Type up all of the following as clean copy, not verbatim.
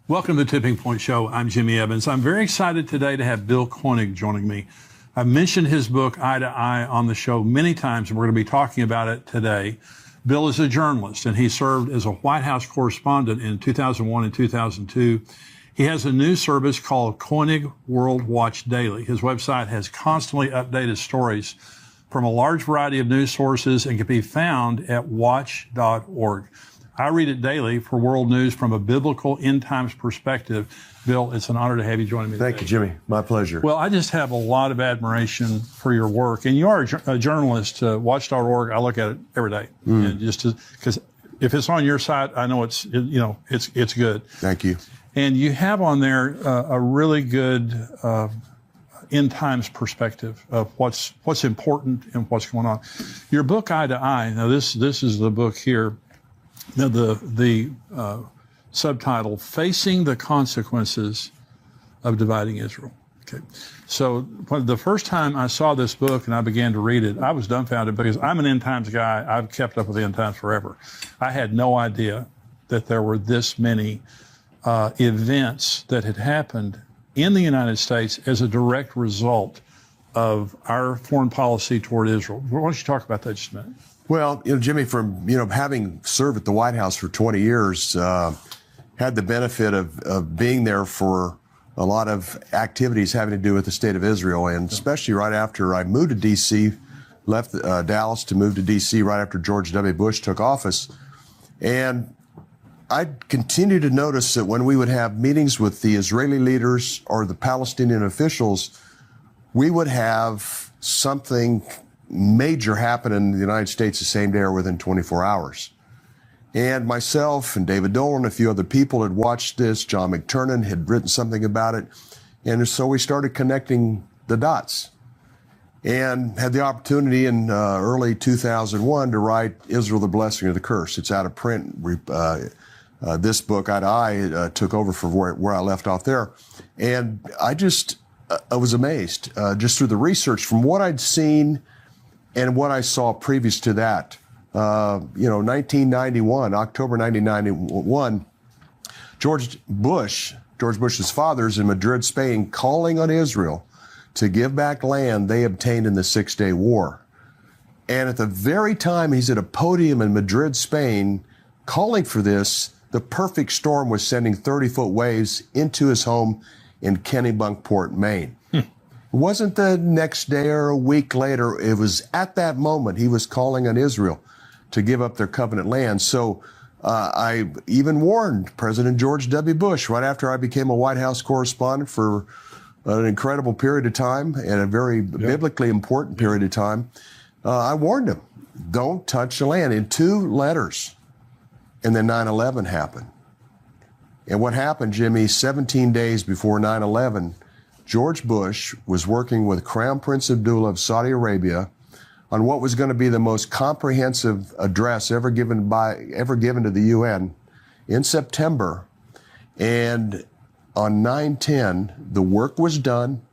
Welcome to the Tipping Point Show. I'm Jimmy Evans. I'm very excited today to have Bill Koenig joining me. I've mentioned his book, Eye to Eye, on the show many times, and we're going to be talking about it today. Bill is a journalist, and he served as a White House correspondent in 2001 and 2002. He has a news service called Koenig World Watch Daily. His website has constantly updated stories from a large variety of news sources and can be found at watch.org. I read it daily for world news from a biblical end times perspective. Bill, it's an honor to have you joining me today. Thank you, Jimmy. My pleasure. Well, I just have a lot of admiration for your work, and you are a journalist. Watch.org, I look at it every day, and just because if it's on your site, I know it's good. Thank you. And you have on there a really good end times perspective of what's important and what's going on. Your book, Eye to Eye. Now, this is the book here. Now, the subtitle, Facing the Consequences of Dividing Israel. Okay. So the first time I saw this book and I began to read it, I was dumbfounded because I'm an end times guy. I've kept up with the end times forever. I had no idea that there were this many events that had happened in the United States as a direct result of our foreign policy toward Israel. Why don't you talk about that just a minute? Well, Jimmy, from having served at the White House for 20 years, had the benefit of being there for a lot of activities having to do with the state of Israel, and especially right after I moved to D.C., left Dallas to move to D.C. right after George W. Bush took office. And I continued to notice that when we would have meetings with the Israeli leaders or the Palestinian officials, we would have something major happen in the United States the same day or within 24 hours. And myself and David Dolan, a few other people had watched this. John McTernan had written something about it. And so we started connecting the dots and had the opportunity in early 2001 to write Israel, the Blessing or the Curse. It's out of print. This book, Eye to Eye, took over for where I left off there. And I was amazed just through the research from what I'd seen and what I saw previous to that. 1991, October 1991, George Bush's father is in Madrid, Spain, calling on Israel to give back land they obtained in the Six-Day War. And at the very time he's at a podium in Madrid, Spain, calling for this, the perfect storm was sending 30-foot waves into his home in Kennebunkport, Maine. It wasn't the next day or a week later. It was at that moment he was calling on Israel to give up their covenant land. So I even warned President George W. Bush right after I became a White House correspondent for an incredible period of time and a very biblically important period of time. I warned him, don't touch the land, in 2 letters. And then 9/11 happened. And what happened, Jimmy, 17 days before 9/11, George Bush was working with Crown Prince Abdullah of Saudi Arabia on what was going to be the most comprehensive address ever given to the UN in September. And on 9/10, the work was done.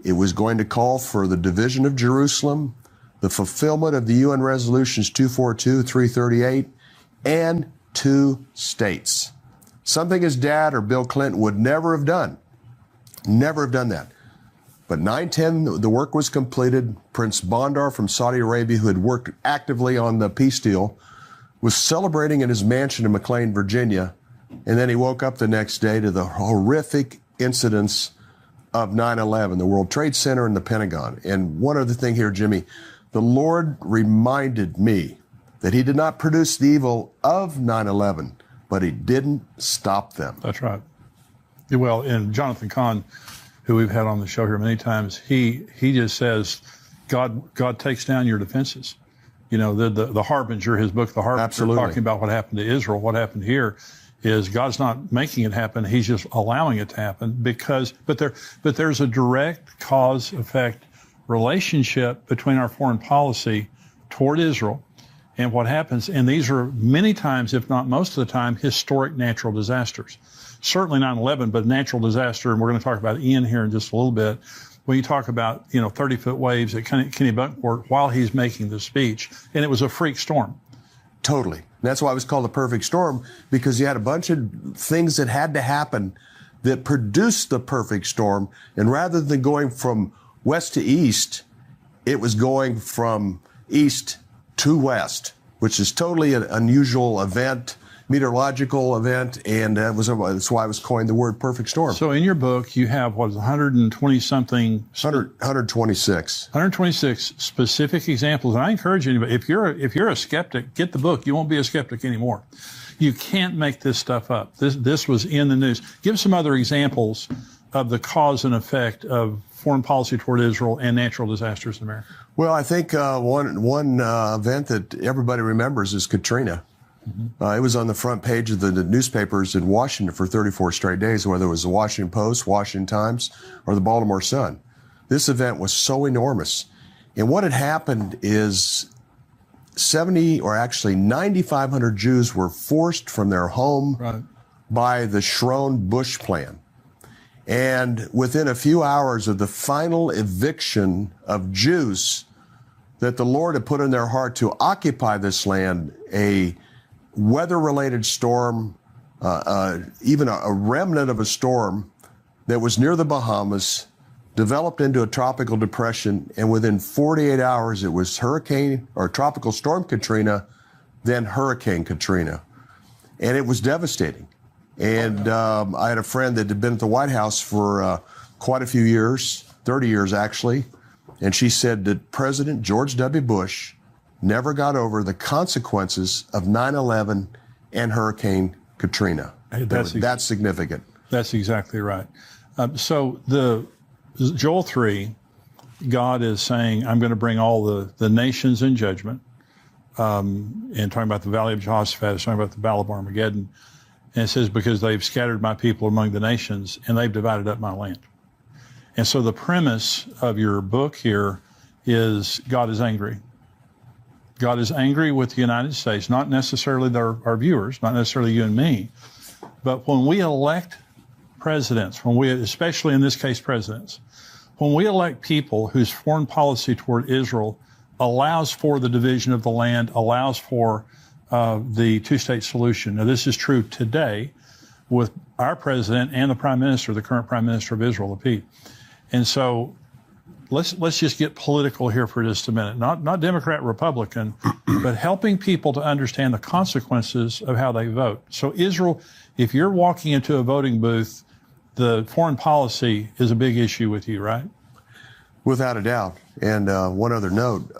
It was going to call for the division of Jerusalem, the fulfillment of the UN resolutions 242, 338, and 2 states. Something his dad or Bill Clinton would never have done. Never have done that. But 9/10, the work was completed. Prince Bandar from Saudi Arabia, who had worked actively on the peace deal, was celebrating in his mansion in McLean, Virginia. And then he woke up the next day to the horrific incidents of 9/11, the World Trade Center and the Pentagon. And one other thing here, Jimmy, the Lord reminded me that he did not produce the evil of 9/11, but he didn't stop them. That's right. Well, and Jonathan Cahn, who we've had on the show here many times, he just says, God takes down your defenses. The Harbinger, his book, The Harbinger, Absolutely. talking about what happened to Israel. What happened here is God's not making it happen. He's just allowing it to happen but there's a direct cause-effect relationship between our foreign policy toward Israel and what happens. And these are many times, if not most of the time, historic natural disasters. Certainly 9/11, but natural disaster, and we're going to talk about Ian here in just a little bit. When you talk about, 30-foot waves at Kennebunkport while he's making the speech, and it was a freak storm. Totally. And that's why it was called a perfect storm, because you had a bunch of things that had to happen that produced the perfect storm. And rather than going from west to east, it was going from east to west, which is totally an unusual event, meteorological event, and that's why it was coined the word perfect storm. So in your book, you have, 120-something? 126. 126 specific examples. And I encourage anybody, if you're a skeptic, get the book. You won't be a skeptic anymore. You can't make this stuff up. This was in the news. Give some other examples of the cause and effect of foreign policy toward Israel and natural disasters in America. Well, I think one event that everybody remembers is Katrina. It was on the front page of the newspapers in Washington for 34 straight days, whether it was the Washington Post, Washington Times, or the Baltimore Sun. This event was so enormous. And what had happened is 9,500 Jews were forced from their home by the Schroen-Bush plan. And within a few hours of the final eviction of Jews that the Lord had put in their heart to occupy this land, a weather-related storm, even a remnant of a storm that was near the Bahamas, developed into a tropical depression, and within 48 hours it was Tropical Storm Katrina, then Hurricane Katrina. And it was devastating. And I had a friend that had been at the White House for quite a few years, 30 years actually, and she said that President George W. Bush never got over the consequences of 9/11 and Hurricane Katrina. That's significant. That's exactly right. So Joel 3, God is saying, I'm going to bring all the nations in judgment. And talking about the Valley of Jehoshaphat, it's talking about the Battle of Armageddon. And it says, because they've scattered my people among the nations and they've divided up my land. And so the premise of your book here is God is angry. God is angry with the United States, not necessarily our viewers, not necessarily you and me, but when we elect presidents, especially in this case presidents, when we elect people whose foreign policy toward Israel allows for the division of the land, allows for the two-state solution. Now, this is true today with our president and the prime minister, the current prime minister of Israel, Lapid. And so let's just get political here for just a minute. Not Democrat, Republican, but helping people to understand the consequences of how they vote. So Israel, if you're walking into a voting booth, the foreign policy is a big issue with you, right? Without a doubt. And one other note,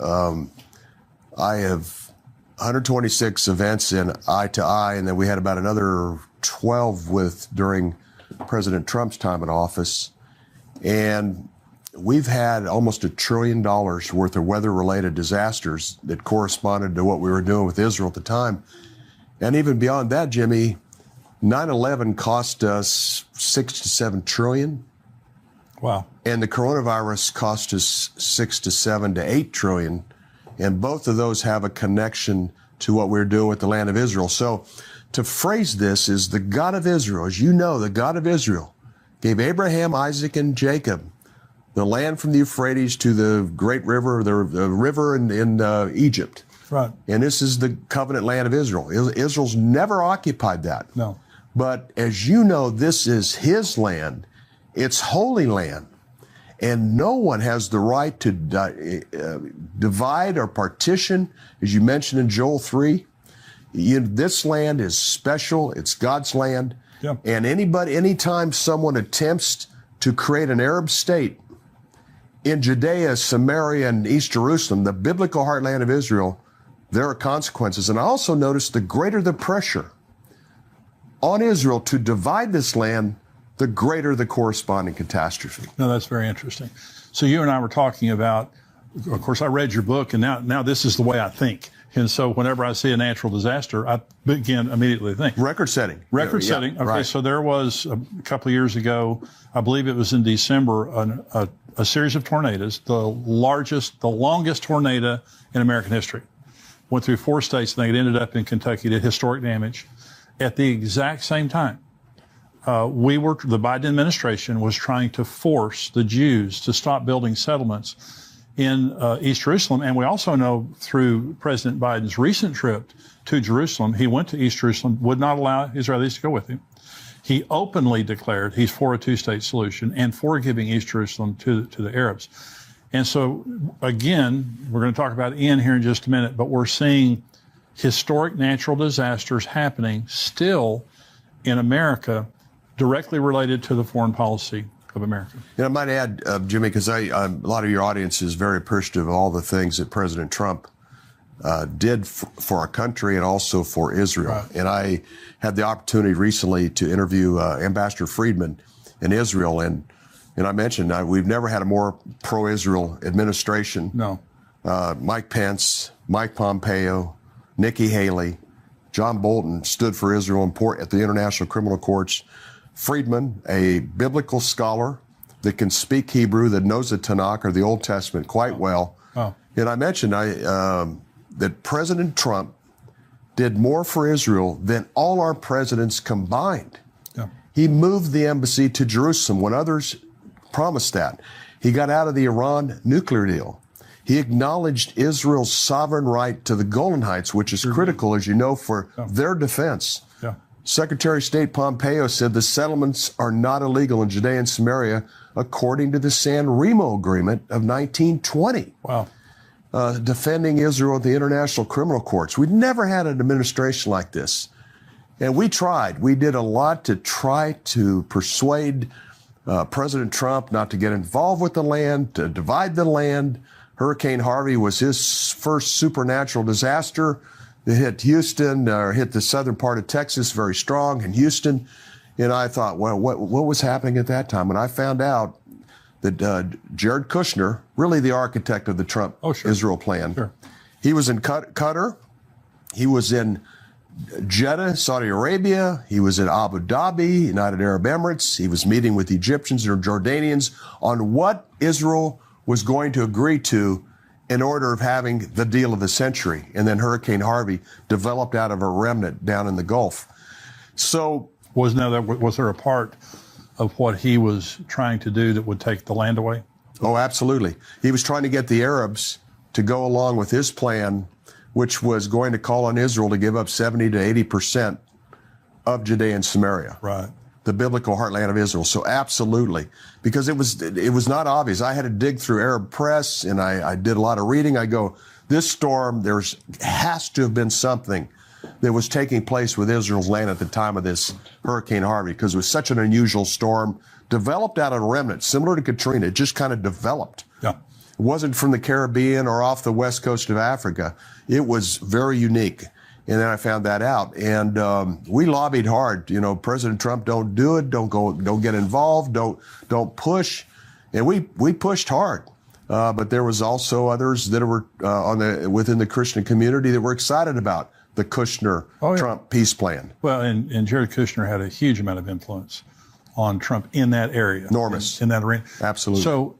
I have 126 events in eye to eye, and then we had about another 12 during President Trump's time in office. And we've had almost $1 trillion worth of weather-related disasters that corresponded to what we were doing with Israel at the time. And even beyond that, Jimmy, 9/11 cost us $6 to $7 trillion. Wow. And the coronavirus cost us $6 to $7 to $8 trillion. And both of those have a connection to what we're doing with the land of Israel. So to phrase this is the God of Israel, as you know, the God of Israel gave Abraham, Isaac, and Jacob the land from the Euphrates to the great river, the river in Egypt. Right. And this is the covenant land of Israel. Israel's never occupied that. No. But as you know, this is his land. It's holy land. And no one has the right to divide or partition, as you mentioned in Joel 3. This land is special. It's God's land. Yeah. And anytime someone attempts to create an Arab state in Judea, Samaria, and East Jerusalem, the biblical heartland of Israel, there are consequences. And I also noticed the greater the pressure on Israel to divide this land, the greater the corresponding catastrophe. No, that's very interesting. So you and I were talking about, of course, I read your book, and now this is the way I think. And so whenever I see a natural disaster, I begin immediately to think. Record setting. Setting. Okay, right. So there was a couple of years ago, I believe it was in December, a series of tornadoes, the longest tornado in American history. Went through 4 states, and they ended up in Kentucky, did historic damage. At the exact same time, the Biden administration was trying to force the Jews to stop building settlements in East Jerusalem. And we also know through President Biden's recent trip to Jerusalem, he went to East Jerusalem, would not allow Israelis to go with him. He openly declared he's for a two-state solution and for giving East Jerusalem to the Arabs. And so, again, we're going to talk about Ian here in just a minute, but we're seeing historic natural disasters happening still in America directly related to the foreign policy of America. And I might add, Jimmy, because a lot of your audience is very appreciative of all the things that President Trump did for our country and also for Israel. Right. And I had the opportunity recently to interview Ambassador Friedman in Israel, and I mentioned we've never had a more pro-Israel administration. No. Mike Pence, Mike Pompeo, Nikki Haley, John Bolton stood for Israel at the International Criminal Courts. Friedman, a biblical scholar that can speak Hebrew, that knows the Tanakh or the Old Testament quite well. Oh. And I mentioned that President Trump did more for Israel than all our presidents combined. Yeah. He moved the embassy to Jerusalem when others promised that. He got out of the Iran nuclear deal. He acknowledged Israel's sovereign right to the Golan Heights, which is critical, as you know, for their defense. Yeah. Secretary of State Pompeo said the settlements are not illegal in Judea and Samaria, according to the San Remo Agreement of 1920. Wow. Defending Israel at the International Criminal Courts. We'd never had an administration like this. And we tried. We did a lot to try to persuade President Trump not to get involved with the land, to divide the land. Hurricane Harvey was his first supernatural disaster. It hit Houston, or hit the southern part of Texas very strong in Houston. And I thought, well, what was happening at that time? And I found out that Jared Kushner, really the architect of the Trump-Israel plan, Sure. He was in Qatar. He was in Jeddah, Saudi Arabia. He was in Abu Dhabi, United Arab Emirates. He was meeting with Egyptians or Jordanians on what Israel was going to agree to in order of having the deal of the century. And then Hurricane Harvey developed out of a remnant down in the Gulf. So Was there a part of what he was trying to do that would take the land away? Oh, absolutely. He was trying to get the Arabs to go along with his plan, which was going to call on Israel to give up 70 to 80% of Judea and Samaria. Right. The biblical heartland of Israel. So absolutely, because it was not obvious. I had to dig through Arab press, and I did a lot of reading. I go, this storm, has to have been something that was taking place with Israel's land at the time of this Hurricane Harvey, because it was such an unusual storm, developed out of a remnant, similar to Katrina. It just kind of developed. Yeah. It wasn't from the Caribbean or off the west coast of Africa. It was very unique. And then I found that out. And we lobbied hard. You know, President Trump, don't do it. Don't get involved. Don't push. And we pushed hard. But there was also others that were within the Christian community that were excited about the Kushner-Trump peace plan. Well, and Jared Kushner had a huge amount of influence on Trump in that area. Enormous. In that arena. Absolutely. So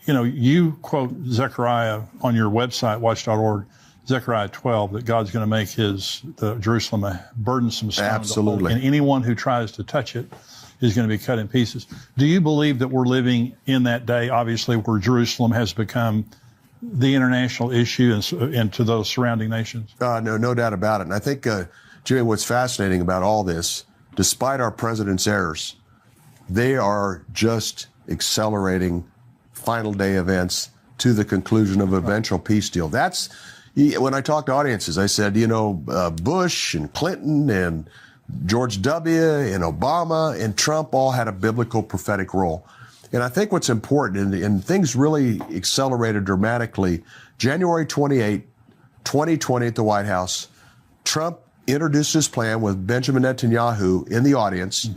you quote Zechariah on your website, watch.org, Zechariah 12, that God's going to make the Jerusalem a burdensome stone. Absolutely. And anyone who tries to touch it is going to be cut in pieces. Do you believe that we're living in that day, obviously, where Jerusalem has become the international issue and to those surrounding nations? No doubt about it. And I think, Jimmy, what's fascinating about all this, despite our president's errors, they are just accelerating final day events to the conclusion of an eventual peace deal. That's when I talk to audiences, I said, Bush and Clinton and George W. and Obama and Trump all had a biblical prophetic role. And I think what's important, and things really accelerated dramatically, January 28, 2020 at the White House, Trump introduced his plan with Benjamin Netanyahu in the audience,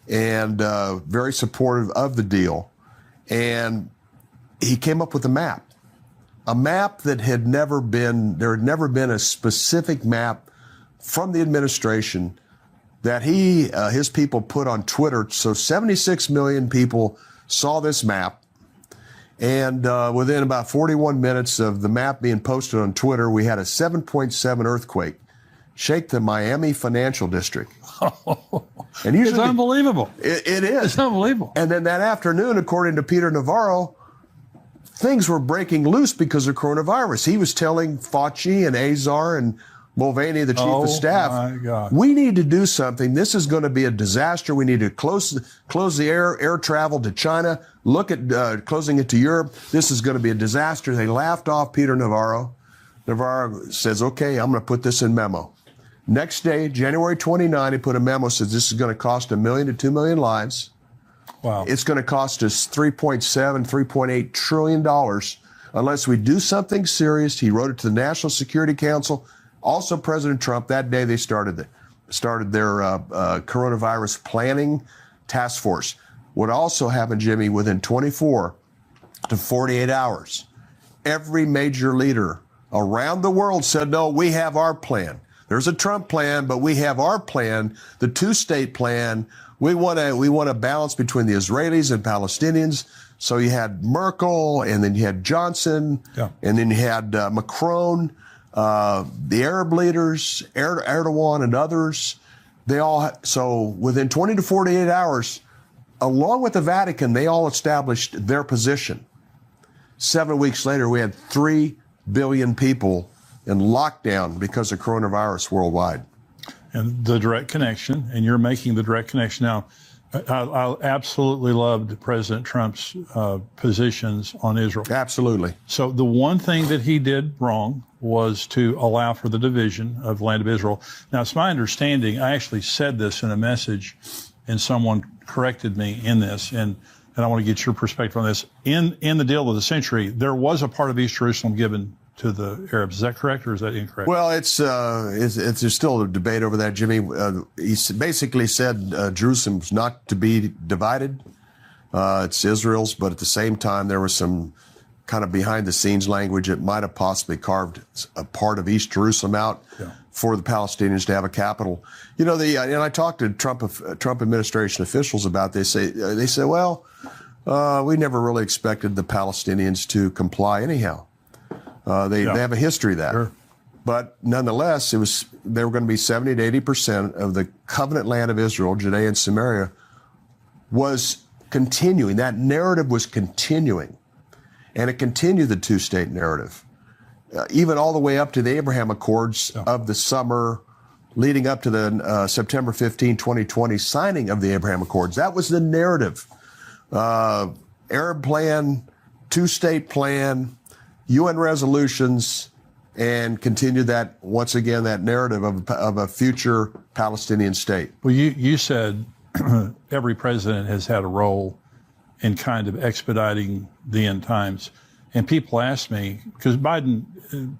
and very supportive of the deal. And he came up with a map that there had never been a specific map from the administration that his people put on Twitter. So 76 million people saw this map. And within about 41 minutes of the map being posted on Twitter, we had a 7.7 earthquake shake the Miami financial district. And usually, it's unbelievable. It is. It's unbelievable. And then that afternoon, according to Peter Navarro, things were breaking loose because of coronavirus. He was telling Fauci and Azar and Mulvaney, the chief of staff, my God. we need to do something. This is going to be a disaster. We need to close the air travel to China. Look at closing it to Europe. This is going to be a disaster. They laughed off Peter Navarro. Navarro says, okay, I'm going to put this in memo. Next day, January 29, he put a memo, says this is going to cost 1 million to 2 million lives. Wow. It's going to cost us $3.7, $3.8 trillion unless we do something serious. He wrote it to the National Security Council. Also, President Trump, that day they started their coronavirus planning task force. What also happened, Jimmy, within 24 to 48 hours, every major leader around the world said, no, we have our plan. There's a Trump plan, but we have our plan, the two-state plan. We want a balance between the Israelis and Palestinians. So you had Merkel, and then you had Johnson, and then you had Macron, the Arab leaders, Erdogan and others. So within 20 to 48 hours, along with the Vatican, they all established their position. 7 weeks later, we had 3 billion people in lockdown because of coronavirus worldwide. And the direct connection, and you're making the direct connection now. I absolutely loved President Trump's positions on Israel. Absolutely. So the one thing that he did wrong was to allow for the division of the land of Israel. Now, it's my understanding, I actually said this in a message, and someone corrected me in this, and I want to get your perspective on this. In the deal of the century, there was a part of East Jerusalem given to the Arabs. Is that correct, or is that incorrect? Well, there's still a debate over that, Jimmy. He basically said Jerusalem's not to be divided. It's Israel's, but at the same time, there was some kind of behind-the-scenes language that might have possibly carved a part of East Jerusalem out for the Palestinians to have a capital. You know, and I talked to Trump administration officials about this. They say, well, we never really expected the Palestinians to comply anyhow. They have a history of that. Sure. But nonetheless, they were going to be 70 to 80% of the covenant land of Israel, Judea and Samaria, was continuing. That narrative was continuing. And it continued the two-state narrative, even all the way up to the Abraham Accords of the summer, leading up to the September 15, 2020 signing of the Abraham Accords. That was the narrative. Arab plan, two-state plan, UN resolutions, and continue that, once again, that narrative of a future Palestinian state. Well, you said every president has had a role in kind of expediting the end times. And people ask me, because Biden,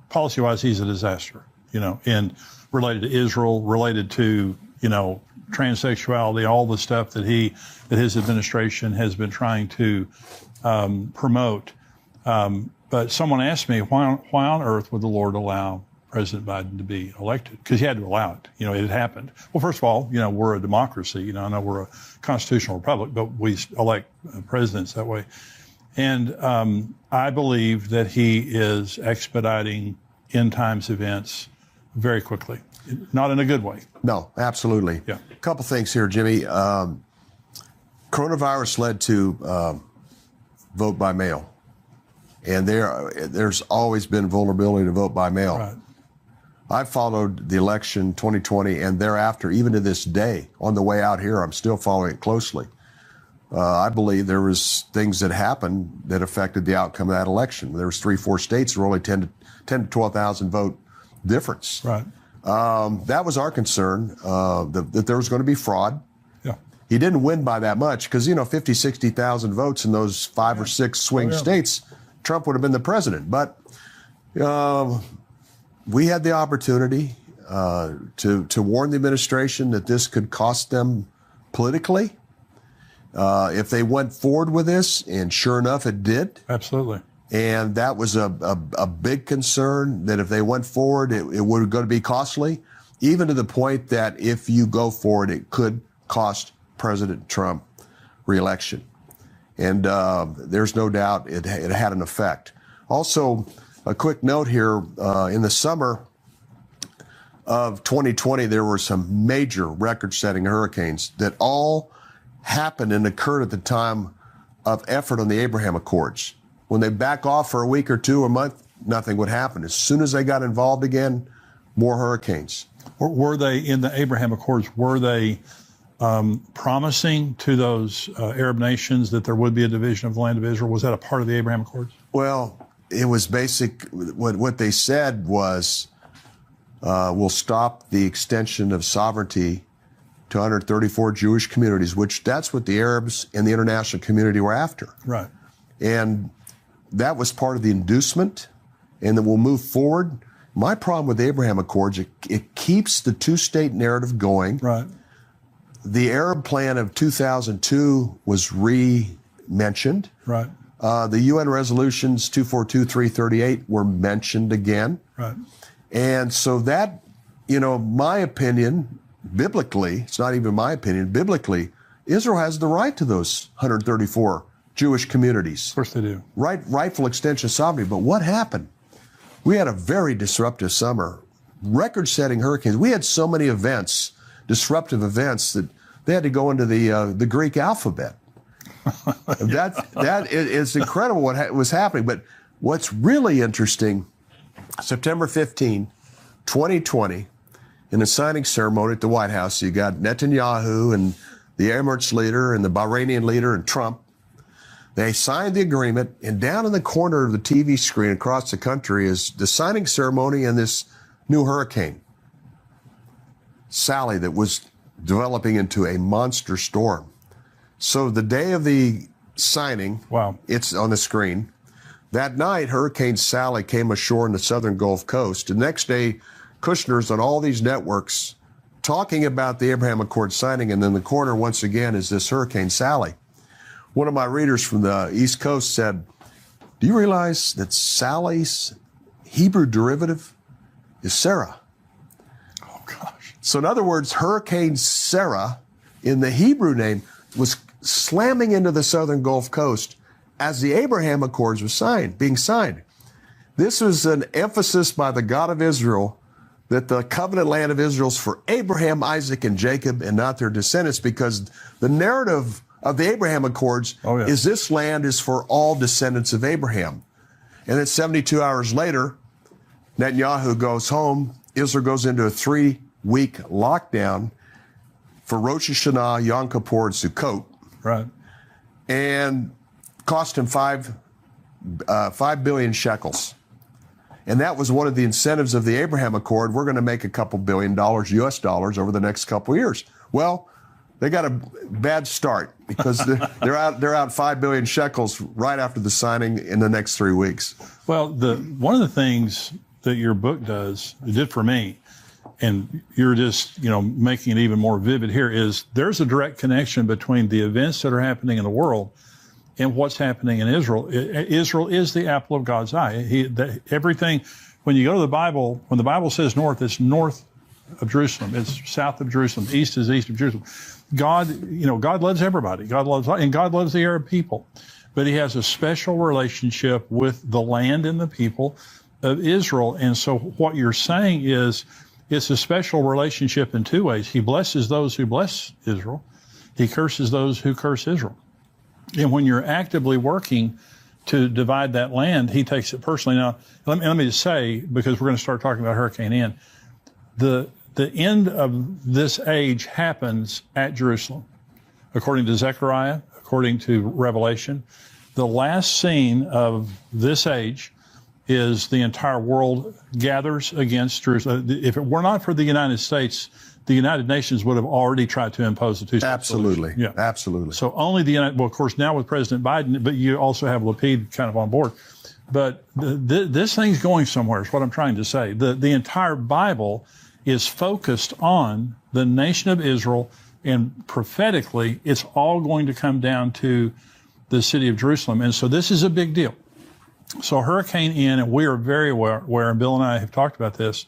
policy-wise, he's a disaster, and related to Israel, related to, transsexuality, all the stuff that his administration has been trying to promote. But someone asked me, why on earth would the Lord allow President Biden to be elected? Because he had to allow it. It had happened. Well, first of all, we're a democracy. I know we're a constitutional republic, but we elect presidents that way. And I believe that he is expediting end times events very quickly, not in a good way. No, absolutely. Yeah. A couple things here, Jimmy. Coronavirus led to vote by mail. And there's always been vulnerability to vote by mail. Right. I followed the election 2020 and thereafter, even to this day, on the way out here, I'm still following it closely. I believe there was things that happened that affected the outcome of that election. There was 3-4 states that were only 10 to 12,000 vote difference. Right. That was our concern, that there was going to be fraud. Yeah. He didn't win by that much because, 50, 60,000 votes in those 5 or 6 swing states, Trump would have been the president. But we had the opportunity to warn the administration that this could cost them politically if they went forward with this, and sure enough, it did. Absolutely. And that was a big concern, that if they went forward, it was going to be costly, even to the point that if you go forward, it could cost President Trump re-election. And there's no doubt it had an effect. Also, a quick note here, in the summer of 2020, there were some major record-setting hurricanes that all happened and occurred at the time of effort on the Abraham Accords. When they back off for a week or two, a month, nothing would happen. As soon as they got involved again, more hurricanes. Were they in the Abraham Accords? Were they promising to those Arab nations that there would be a division of the land of Israel? Was that a part of the Abraham Accords? Well, it was basic. What they said was, we'll stop the extension of sovereignty to 134 Jewish communities, which that's what the Arabs and the international community were after. Right. And that was part of the inducement, and that we'll move forward. My problem with the Abraham Accords, it keeps the two-state narrative going. Right. The Arab plan of 2002 was re-mentioned. Right. The UN resolutions 242, 338 were mentioned again. Right. And so that, my opinion, biblically, it's not even my opinion, biblically, Israel has the right to those 134 Jewish communities. Of course they do. Rightful extension of sovereignty. But what happened? We had a very disruptive summer, record-setting hurricanes. We had so many events, disruptive events, that they had to go into the Greek alphabet. It's incredible what was happening. But what's really interesting, September 15, 2020, in the signing ceremony at the White House, you got Netanyahu and the Emirates leader and the Bahraini leader and Trump. They signed the agreement, and down in the corner of the TV screen across the country is the signing ceremony and this new hurricane, Sally, that was developing into a monster storm. So the day of the signing, wow, it's on the screen. That night, Hurricane Sally came ashore in the southern Gulf Coast. The next day, Kushner's on all these networks talking about the Abraham Accord signing, and in the corner, once again, is this Hurricane Sally. One of my readers from the East Coast said, do you realize that Sally's Hebrew derivative is Sarah? Oh, gosh. So in other words, Hurricane Sarah, in the Hebrew name, was slamming into the southern Gulf Coast as the Abraham Accords were being signed. This was an emphasis by the God of Israel that the covenant land of Israel is for Abraham, Isaac, and Jacob, and not their descendants, because the narrative of the Abraham Accords is this land is for all descendants of Abraham. And then 72 hours later, Netanyahu goes home. Israel goes into a 3-week lockdown for Rosh Hashanah, Yom Kippur, and Sukkot. Right. And cost him 5 billion shekels. And that was one of the incentives of the Abraham Accord. We're going to make a couple $2 billion US dollars over the next couple of years. Well, they got a bad start because they're out 5 billion shekels right after the signing in the next 3 weeks. Well, one of the things that your book did for me, and you're just making it even more vivid here, is there's a direct connection between the events that are happening in the world and what's happening in Israel. Israel is the apple of God's eye. Everything, when you go to the Bible, when the Bible says north, it's north of Jerusalem. It's south of Jerusalem. East is east of Jerusalem. God loves everybody. God loves the Arab people. But he has a special relationship with the land and the people of Israel. And so what you're saying is it's a special relationship in two ways. He blesses those who bless Israel. He curses those who curse Israel. And when you're actively working to divide that land, he takes it personally. Now, let me just say, because we're going to start talking about Hurricane Ian, the end of this age happens at Jerusalem. According to Zechariah, according to Revelation, the last scene of this age is the entire world gathers against Jerusalem. If it were not for the United States, the United Nations would have already tried to impose the two-state Absolutely. solution. Yeah. Absolutely. So only well, of course, now with President Biden, but you also have Lapid kind of on board. But this thing's going somewhere is what I'm trying to say. The entire Bible is focused on the nation of Israel, and prophetically, it's all going to come down to the city of Jerusalem. And so this is a big deal. So Hurricane Ian, and we are very aware, and Bill and I have talked about this,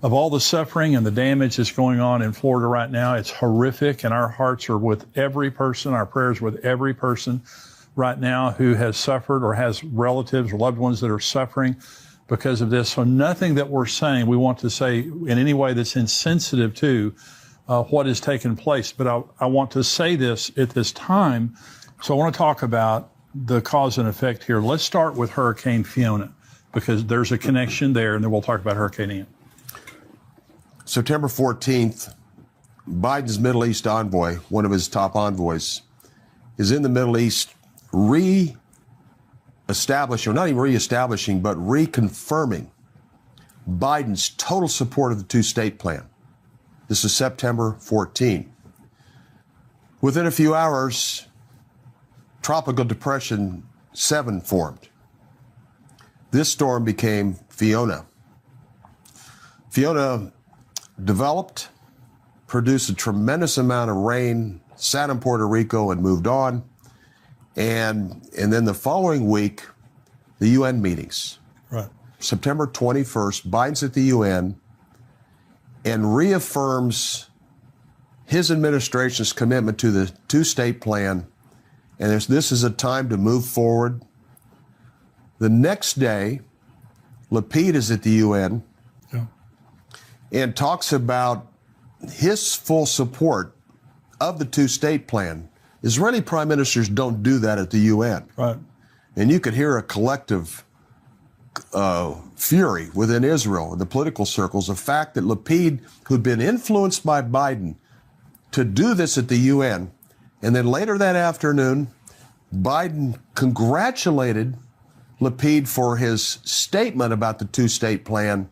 of all the suffering and the damage that's going on in Florida right now. It's horrific, and our hearts are with every person, our prayers with every person right now who has suffered or has relatives or loved ones that are suffering because of this. So nothing that we're saying we want to say in any way that's insensitive to what has taken place. But I want to say this at this time. So I want to talk about the cause and effect here. Let's start with Hurricane Fiona, because there's a connection there, and then we'll talk about Hurricane Ian. September 14th, Biden's Middle East envoy, one of his top envoys, is in the Middle East re-establishing, not even re-establishing, but reconfirming Biden's total support of the two-state plan. This is September 14. Within a few hours, Tropical Depression 7 formed. This storm became Fiona. Fiona developed, produced a tremendous amount of rain, sat in Puerto Rico and moved on. And then the following week, the UN meetings. Right. September 21st, Biden's at the UN and reaffirms his administration's commitment to the two-state plan. And this is a time to move forward. The next day, Lapid is at the UN and talks about his full support of the two-state plan. Israeli prime ministers don't do that at the UN. Right. And you could hear a collective fury within Israel in the political circles. The fact that Lapid, who'd been influenced by Biden to do this at the UN, and then later that afternoon, Biden congratulated Lapid for his statement about the two-state plan,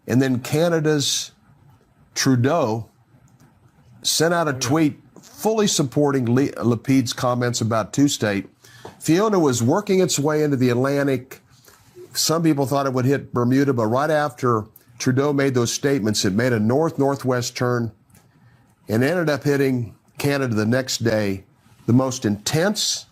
and then Canada's Trudeau sent out a tweet fully supporting Lapid's comments about two-state. Fiona was working its way into the Atlantic. Some people thought it would hit Bermuda, but right after Trudeau made those statements, it made a north-northwest turn and ended up hitting Canada the next day, the most intense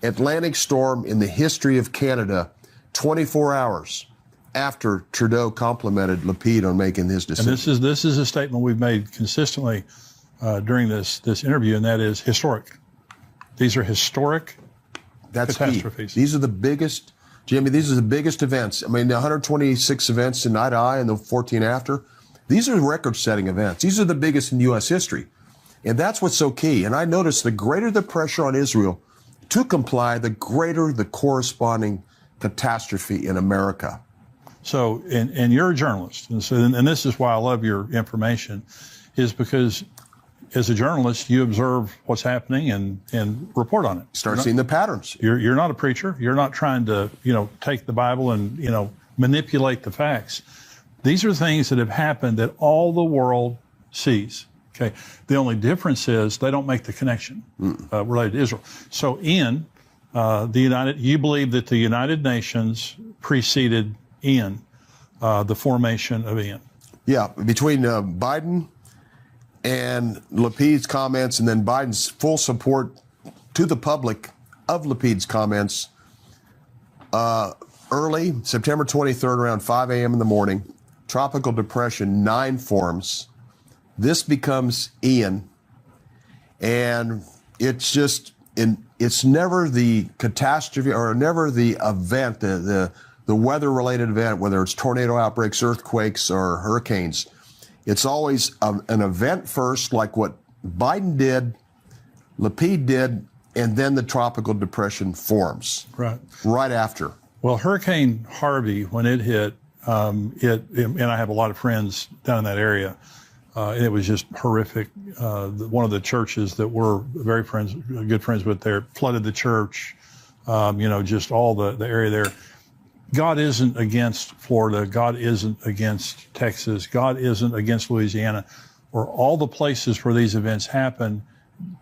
Atlantic storm in the history of Canada, 24 hours after Trudeau complimented Lapid on making his decision. And this is a statement we've made consistently during this interview, and that is historic. These are historic catastrophes. Key. These are the biggest, Jimmy, these are the biggest events. I mean, the 126 events in eye to eye and the 14 after, these are record-setting events. These are the biggest in U.S. history. And that's what's so key. And I noticed the greater the pressure on Israel to comply, the greater the corresponding catastrophe in America. So, and you're a journalist, and this is why I love your information, is because as a journalist, you observe what's happening and report on it. Start seeing the patterns. You're not a preacher. You're not trying to, take the Bible and, manipulate the facts. These are things that have happened that all the world sees. Okay. The only difference is they don't make the connection related to Israel. So in you believe that the United Nations preceded Ian, the formation of Ian. Yeah, between Biden and Lapid's comments, and then Biden's full support to the public of Lapid's comments, early September 23rd, around 5 a.m. in the morning, Tropical Depression 9 forms. This becomes Ian, and it's never the catastrophe or never the event, the weather-related event, whether it's tornado outbreaks, earthquakes, or hurricanes. It's always an event first, like what Biden did, Lapid did, and then the tropical depression forms. Right after. Well, Hurricane Harvey, when it hit, and I have a lot of friends down in that area, and it was just horrific. One of the churches that we're good friends with there, flooded the church, just all the area there. God isn't against Florida. God isn't against Texas. God isn't against Louisiana, or all the places where these events happen.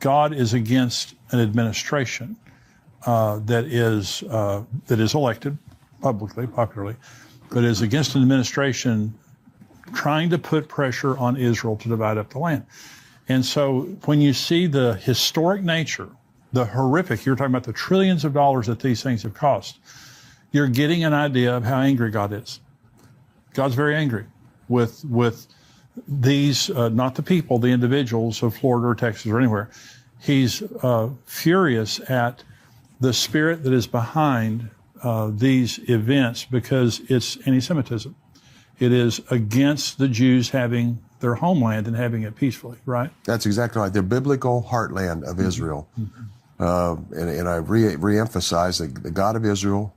God is against an administration that is elected popularly, but is against an administration trying to put pressure on Israel to divide up the land. And so when you see the historic nature, the horrific, you're talking about the trillions of dollars that these things have cost, you're getting an idea of how angry God is. God's very angry with these, not the people, the individuals of Florida or Texas or anywhere. He's furious at the spirit that is behind these events, because it's anti-Semitism. It is against the Jews having their homeland and having it peacefully, right? That's exactly right. The biblical heartland of Israel. And I re-emphasize that the God of Israel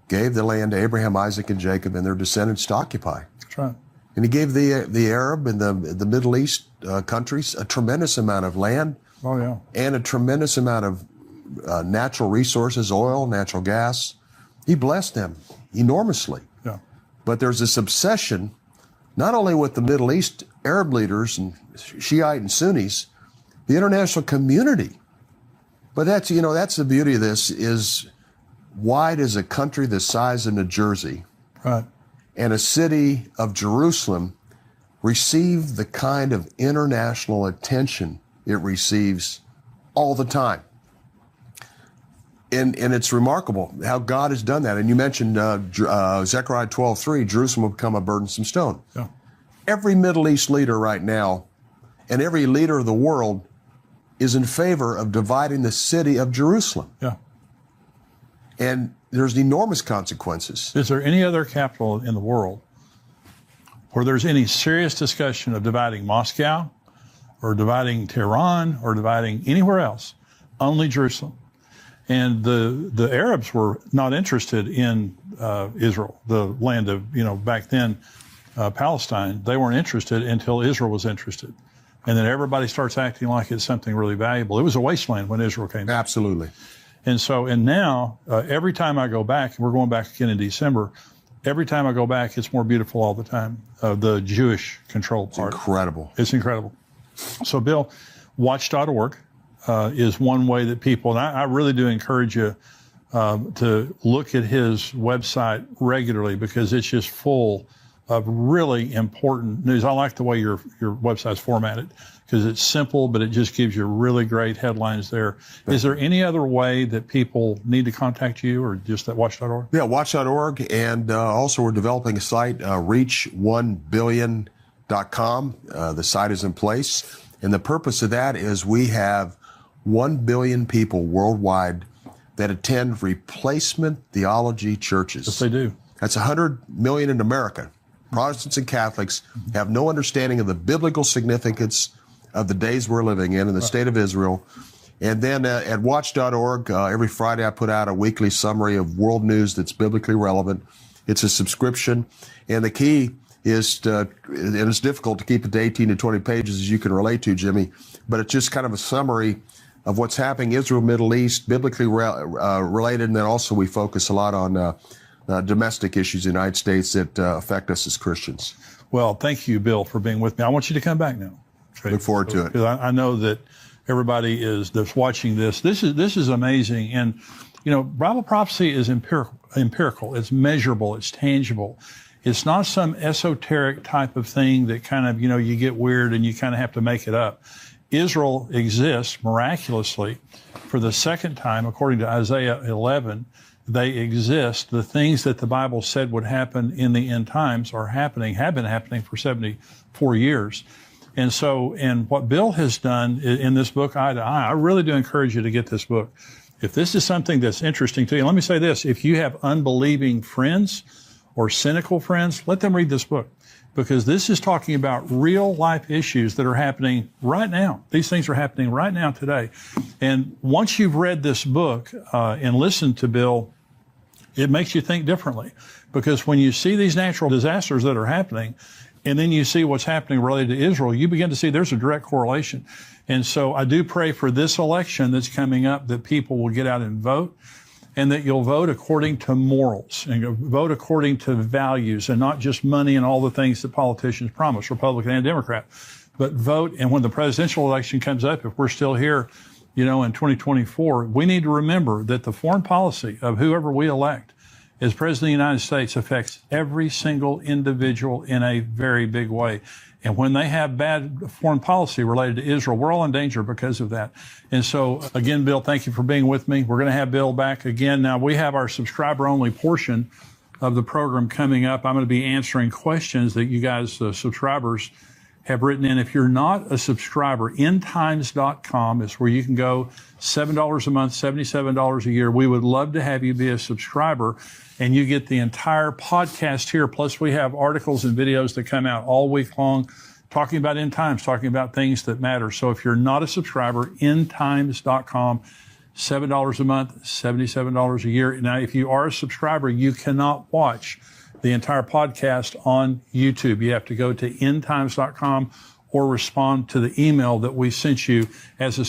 gave the land to Abraham, Isaac, and Jacob and their descendants to occupy. That's right. And he gave the Arab and the Middle East countries a tremendous amount of land. Oh, yeah. And a tremendous amount of natural resources, oil, natural gas. He blessed them enormously. Yeah. But there's this obsession, not only with the Middle East Arab leaders and Shiite and Sunnis, the international community. But that's the beauty of this is, why does a country the size of New Jersey Right. and a city of Jerusalem receive the kind of international attention it receives all the time? And it's remarkable how God has done that. And you mentioned Zechariah 12:3, Jerusalem will become a burdensome stone. Yeah. Every Middle East leader right now and every leader of the world is in favor of dividing the city of Jerusalem. Yeah. And there's enormous consequences. Is there any other capital in the world where there's any serious discussion of dividing Moscow or dividing Tehran or dividing anywhere else? Only Jerusalem. And the Arabs were not interested in Israel, the land of, back then, Palestine. They weren't interested until Israel was interested. And then everybody starts acting like it's something really valuable. It was a wasteland when Israel came back. Absolutely. And now, every time I go back, and we're going back again in December, every time I go back, it's more beautiful all the time. The Jewish control part. Incredible. It's incredible. So, Bill, watch.org is one way that people, and I really do encourage you to look at his website regularly, because it's just full of really important news. I like the way your website's formatted, because it's simple, but it just gives you really great headlines there. Is there any other way that people need to contact you, or just at watch.org? Yeah, watch.org. And also we're developing a site, reach1billion.com. The site is in place. And the purpose of that is we have 1 billion people worldwide that attend replacement theology churches. Yes, they do. That's 100 million in America. Protestants and Catholics have no understanding of the biblical significance of the days we're living in the state of Israel. And then at watch.org, every Friday I put out a weekly summary of world news that's biblically relevant. It's a subscription. And the key is, and it's difficult to keep it to 18 to 20 pages, as you can relate to, Jimmy, but it's just kind of a summary of what's happening Israel, Middle East, biblically related. And then also we focus a lot on domestic issues in the United States that affect us as Christians. Well, thank you, Bill, for being with me. I want you to come back now. Okay? Look forward to it. Because I know that everybody that's watching this. This is amazing. And, Bible prophecy is empirical. It's measurable. It's tangible. It's not some esoteric type of thing that kind of, you get weird and you kind of have to make it up. Israel exists miraculously for the second time, according to Isaiah 11. They exist. The things that the Bible said would happen in the end times are happening, have been happening for 74 years. And so, and what Bill has done in this book, Eye to Eye, I really do encourage you to get this book. If this is something that's interesting to you, let me say this, if you have unbelieving friends or cynical friends, let them read this book, because this is talking about real life issues that are happening right now. These things are happening right now today. And once you've read this book and listened to Bill, it makes you think differently, because when you see these natural disasters that are happening, and then you see what's happening related to Israel, you begin to see there's a direct correlation. And so I do pray for this election that's coming up that people will get out and vote, and that you'll vote according to morals and vote according to values, and not just money and all the things that politicians promise, Republican and Democrat, but vote. And when the presidential election comes up, if we're still here, in 2024, we need to remember that the foreign policy of whoever we elect as President of the United States affects every single individual in a very big way. And when they have bad foreign policy related to Israel, we're all in danger because of that. And so, again, Bill, thank you for being with me. We're going to have Bill back again. Now, we have our subscriber-only portion of the program coming up. I'm going to be answering questions that you guys, subscribers, have written in. If you're not a subscriber, endtimes.com is where you can go. $7 a month, $77 a year. We would love to have you be a subscriber, and you get the entire podcast here. Plus, we have articles and videos that come out all week long talking about end times, talking about things that matter. So if you're not a subscriber, endtimes.com, $7 a month, $77 a year. Now, if you are a subscriber, you cannot watch the entire podcast on YouTube. You have to go to endtimes.com or respond to the email that we sent you as a